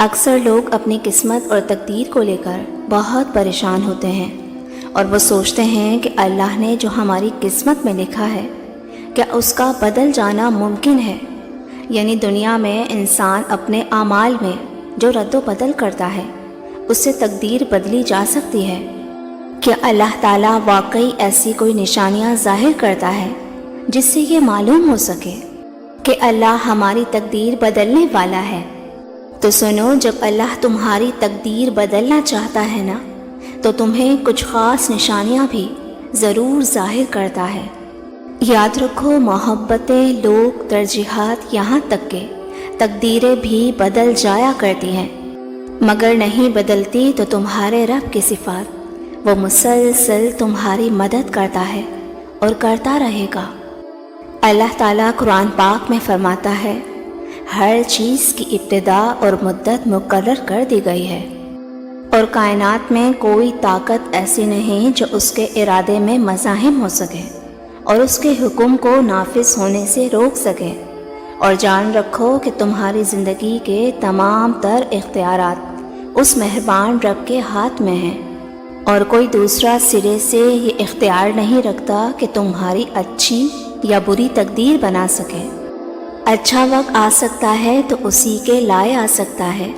اکثر لوگ اپنی قسمت اور تقدیر کو لے کر بہت پریشان ہوتے ہیں اور وہ سوچتے ہیں کہ اللہ نے جو ہماری قسمت میں لکھا ہے کیا اس کا بدل جانا ممکن ہے؟ یعنی دنیا میں انسان اپنے اعمال میں جو رد و بدل کرتا ہے اس سے تقدیر بدلی جا سکتی ہے۔ کیا اللہ تعالیٰ واقعی ایسی کوئی نشانیاں ظاہر کرتا ہے جس سے یہ معلوم ہو سکے کہ اللہ ہماری تقدیر بدلنے والا ہے؟ تو سنو، جب اللہ تمہاری تقدیر بدلنا چاہتا ہے نا تو تمہیں کچھ خاص نشانیاں بھی ضرور ظاہر کرتا ہے۔ یاد رکھو، محبتیں، لوگ، ترجیحات، یہاں تک کہ تقدیریں بھی بدل جایا کرتی ہیں، مگر نہیں بدلتی تو تمہارے رب کی صفات، وہ مسلسل تمہاری مدد کرتا ہے اور کرتا رہے گا۔ اللہ تعالیٰ قرآن پاک میں فرماتا ہے، ہر چیز کی ابتدا اور مدت مقرر کر دی گئی ہے، اور کائنات میں کوئی طاقت ایسی نہیں جو اس کے ارادے میں مزاحم ہو سکے اور اس کے حکم کو نافذ ہونے سے روک سکے۔ اور جان رکھو کہ تمہاری زندگی کے تمام تر اختیارات اس مہربان رب کے ہاتھ میں ہیں، اور کوئی دوسرا سرے سے یہ اختیار نہیں رکھتا کہ تمہاری اچھی یا بری تقدیر بنا سکے۔ اچھا وقت آ سکتا ہے تو اسی کے لائے آ سکتا ہے،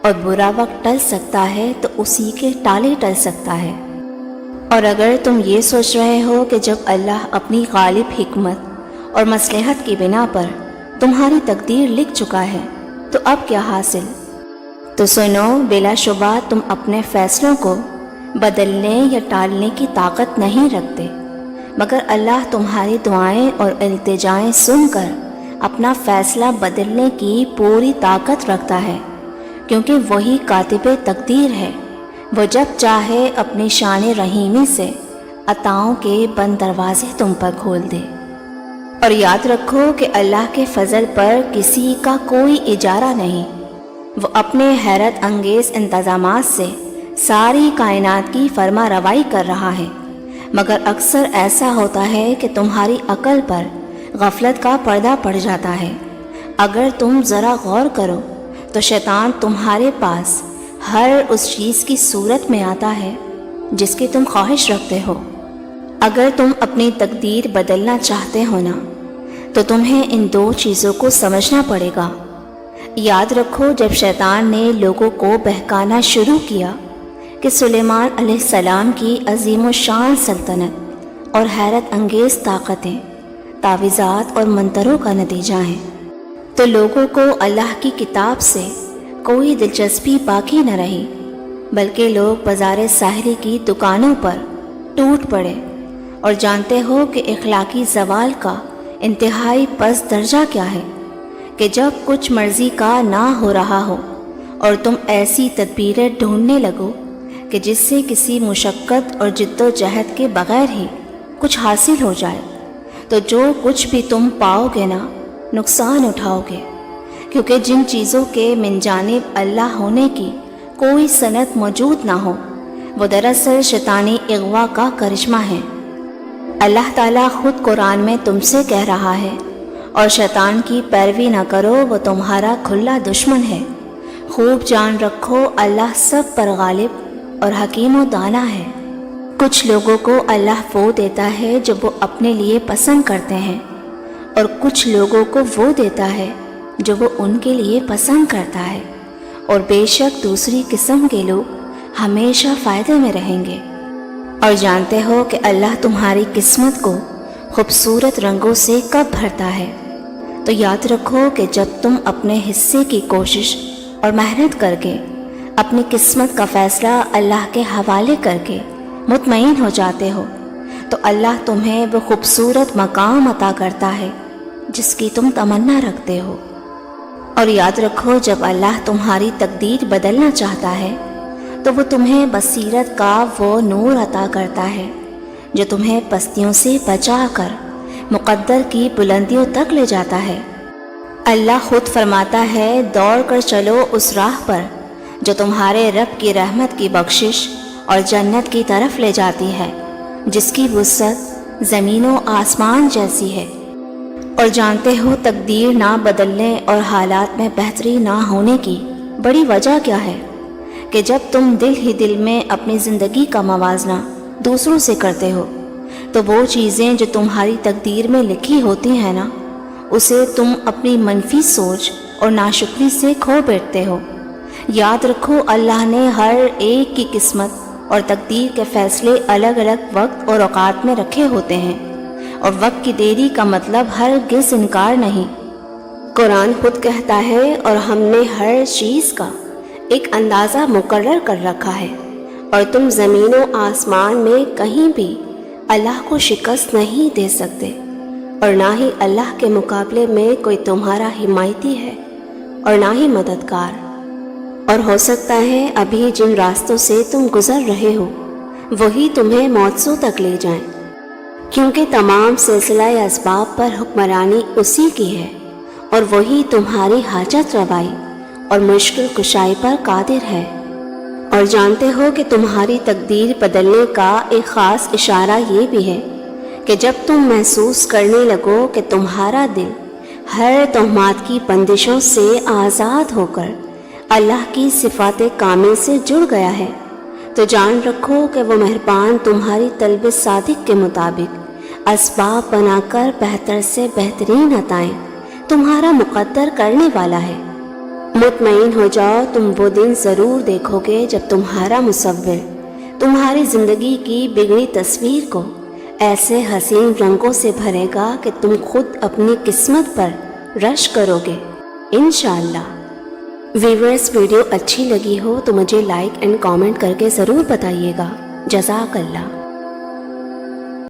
اور برا وقت ٹل سکتا ہے تو اسی کے ٹالے ٹل سکتا ہے۔ اور اگر تم یہ سوچ رہے ہو کہ جب اللہ اپنی غالب حکمت اور مصلحت کی بنا پر تمہاری تقدیر لکھ چکا ہے تو اب کیا حاصل؟ تو سنو، بلا شبہ تم اپنے فیصلوں کو بدلنے یا ٹالنے کی طاقت نہیں رکھتے، مگر اللہ تمہاری دعائیں اور التجائیں سن کر اپنا فیصلہ بدلنے کی پوری طاقت رکھتا ہے، کیونکہ وہی کاتب تقدیر ہے۔ وہ جب چاہے اپنی شان رحیمی سے عطاؤں کے بند دروازے تم پر کھول دے۔ اور یاد رکھو کہ اللہ کے فضل پر کسی کا کوئی اجارہ نہیں، وہ اپنے حیرت انگیز انتظامات سے ساری کائنات کی فرما روائی کر رہا ہے، مگر اکثر ایسا ہوتا ہے کہ تمہاری عقل پر غفلت کا پردہ پڑ جاتا ہے۔ اگر تم ذرا غور کرو تو شیطان تمہارے پاس ہر اس چیز کی صورت میں آتا ہے جس کی تم خواہش رکھتے ہو۔ اگر تم اپنی تقدیر بدلنا چاہتے ہو نا تو تمہیں ان دو چیزوں کو سمجھنا پڑے گا۔ یاد رکھو، جب شیطان نے لوگوں کو بہکانا شروع کیا کہ سلیمان علیہ السلام کی عظیم و شان سلطنت اور حیرت انگیز طاقتیں تعویذات اور منتروں کا نتیجہ ہیں، تو لوگوں کو اللہ کی کتاب سے کوئی دلچسپی باقی نہ رہی، بلکہ لوگ بازار ساحری کی دکانوں پر ٹوٹ پڑے۔ اور جانتے ہو کہ اخلاقی زوال کا انتہائی پست درجہ کیا ہے کہ جب کچھ مرضی کا نہ ہو رہا ہو اور تم ایسی تدبیریں ڈھونڈنے لگو کہ جس سے کسی مشقت اور جد و جہد کے بغیر ہی کچھ حاصل ہو جائے، تو جو کچھ بھی تم پاؤ گے نا نقصان اٹھاؤ گے، کیونکہ جن چیزوں کے من جانب اللہ ہونے کی کوئی سند موجود نہ ہو وہ دراصل شیطانی اغوا کا کرشمہ ہے۔ اللہ تعالیٰ خود قرآن میں تم سے کہہ رہا ہے، اور شیطان کی پیروی نہ کرو، وہ تمہارا کھلا دشمن ہے۔ خوب جان رکھو، اللہ سب پر غالب اور حکیم و دانا ہے۔ کچھ لوگوں کو اللہ وہ دیتا ہے جو وہ اپنے لیے پسند کرتے ہیں، اور کچھ لوگوں کو وہ دیتا ہے جو وہ ان کے لیے پسند کرتا ہے، اور بے شک دوسری قسم کے لوگ ہمیشہ فائدے میں رہیں گے۔ اور جانتے ہو کہ اللہ تمہاری قسمت کو خوبصورت رنگوں سے کب بھرتا ہے؟ تو یاد رکھو کہ جب تم اپنے حصے کی کوشش اور محنت کر کے اپنی قسمت کا فیصلہ اللہ کے حوالے کر کے مطمئن ہو جاتے ہو تو اللہ تمہیں وہ خوبصورت مقام عطا کرتا ہے جس کی تم تمنا رکھتے ہو۔ اور یاد رکھو، جب اللہ تمہاری تقدیر بدلنا چاہتا ہے تو وہ تمہیں بصیرت کا وہ نور عطا کرتا ہے جو تمہیں پستیوں سے بچا کر مقدر کی بلندیوں تک لے جاتا ہے۔ اللہ خود فرماتا ہے، دوڑ کر چلو اس راہ پر جو تمہارے رب کی رحمت کی بخشش اور جنت کی طرف لے جاتی ہے، جس کی وسعت زمین و آسمان جیسی ہے۔ اور جانتے ہو، تقدیر نہ بدلنے اور حالات میں بہتری نہ ہونے کی بڑی وجہ کیا ہے کہ جب تم دل ہی دل میں اپنی زندگی کا موازنہ دوسروں سے کرتے ہو تو وہ چیزیں جو تمہاری تقدیر میں لکھی ہوتی ہیں نا، اسے تم اپنی منفی سوچ اور ناشکری سے کھو بیٹھتے ہو۔ یاد رکھو، اللہ نے ہر ایک کی قسمت اور تقدیر کے فیصلے الگ الگ وقت اور اوقات میں رکھے ہوتے ہیں، اور وقت کی دیری کا مطلب ہرگز انکار نہیں۔ قرآن خود کہتا ہے، اور ہم نے ہر چیز کا ایک اندازہ مقرر کر رکھا ہے، اور تم زمین و آسمان میں کہیں بھی اللہ کو شکست نہیں دے سکتے، اور نہ ہی اللہ کے مقابلے میں کوئی تمہارا حمایتی ہے اور نہ ہی مددگار۔ اور ہو سکتا ہے ابھی جن راستوں سے تم گزر رہے ہو وہی تمہیں موت تک لے جائیں، کیونکہ تمام سلسلہ اسباب پر حکمرانی اسی کی ہے، اور وہی تمہاری حاجت روائی اور مشکل کشائی پر قادر ہے۔ اور جانتے ہو کہ تمہاری تقدیر بدلنے کا ایک خاص اشارہ یہ بھی ہے کہ جب تم محسوس کرنے لگو کہ تمہارا دل ہر تہمات کی بندشوں سے آزاد ہو کر اللہ کی صفات کامل سے جڑ گیا ہے، تو جان رکھو کہ وہ مہربان تمہاری طلب صادق کے مطابق اسباب بنا کر بہتر سے بہترین عطائیں تمہارا مقدر کرنے والا ہے۔ مطمئن ہو جاؤ، تم وہ دن ضرور دیکھو گے جب تمہارا مصور تمہاری زندگی کی بگڑی تصویر کو ایسے حسین رنگوں سے بھرے گا کہ تم خود اپنی قسمت پر رشک کرو گے انشاءاللہ۔ ویورز، ویڈیو اچھی لگی ہو تو مجھے لائک اینڈ کامنٹ کر کے ضرور بتائیے گا۔ جزاک اللہ۔